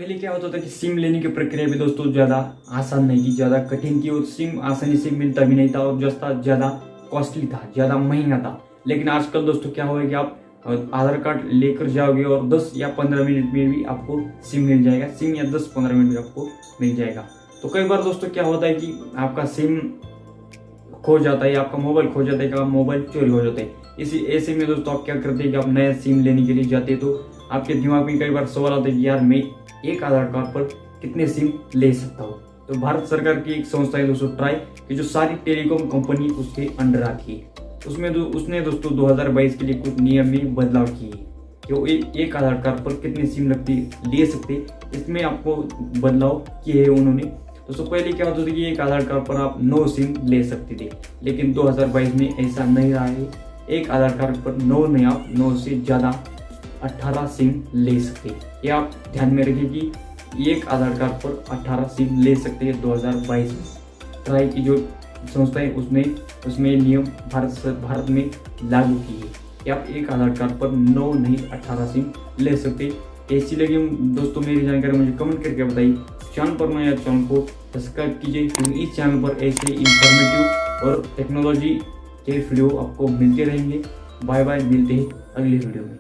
पहले क्या होता था कि सिम लेने की प्रक्रिया भी दोस्तों ज़्यादा आसान नहीं थी, ज़्यादा कठिन थी और सिम आसानी से मिलता भी नहीं था और ज़्यादा कॉस्टली था, ज़्यादा महंगा था। लेकिन आजकल दोस्तों क्या हुआ कि आप आधार कार्ड लेकर जाओगे और 10 या 15 मिनट में भी आपको सिम मिल जाएगा, सिम या 10-15 मिनट में आपको मिल जाएगा। तो कई बार दोस्तों क्या होता है कि आपका सिम खो जाता है, आपका मोबाइल खो जाता है, कि मोबाइल चोरी हो जाता है। इसी ऐसे में दोस्तों आप क्या करते हैं कि आप नया सिम लेने के लिए जाते हैं तो आपके दिमाग में कई बार सवाल आता है कि यार मैं एक आधार कार्ड पर कितने सिम ले सकता हूँ। तो भारत सरकार की एक संस्था है दोस्तों ट्राई, कि जो सारी टेलीकॉम कंपनी उसके अंडर आती है, उसने दोस्तों 2022 के लिए कुछ नियम में बदलाव किए कि वो एक आधार कार्ड पर कितने सिम ले सकते, इसमें आपको बदलाव किए हैं उन्होंने। दोस्तों पहले क्या होता था कि एक आधार कार्ड पर आप 9 सिम ले सकते थे, लेकिन 2022 में ऐसा नहीं रहा है। एक आधार कार्ड पर 9 नहीं, आप 9 से ज़्यादा 18 सिम ले सकते हैं। ये आप ध्यान में रखिए कि एक आधार कार्ड पर 18 सिम ले सकते हैं 2022 में। ट्राई की जो संस्था है उसमें नियम भारत में लागू की है कि आप एक आधार कार्ड पर 9 नहीं 18 सिम ले सकते। कैसी लगी दोस्तों मेरी जानकारी मुझे कमेंट करके बताइए। चैनल पर नया चैनल को सब्सक्राइब कीजिए, क्योंकि इस चैनल पर ऐसे इंफॉर्मेटिव और टेक्नोलॉजी के वीडियो आपको मिलते रहेंगे। बाय बाय, मिलते हैं अगले वीडियो में।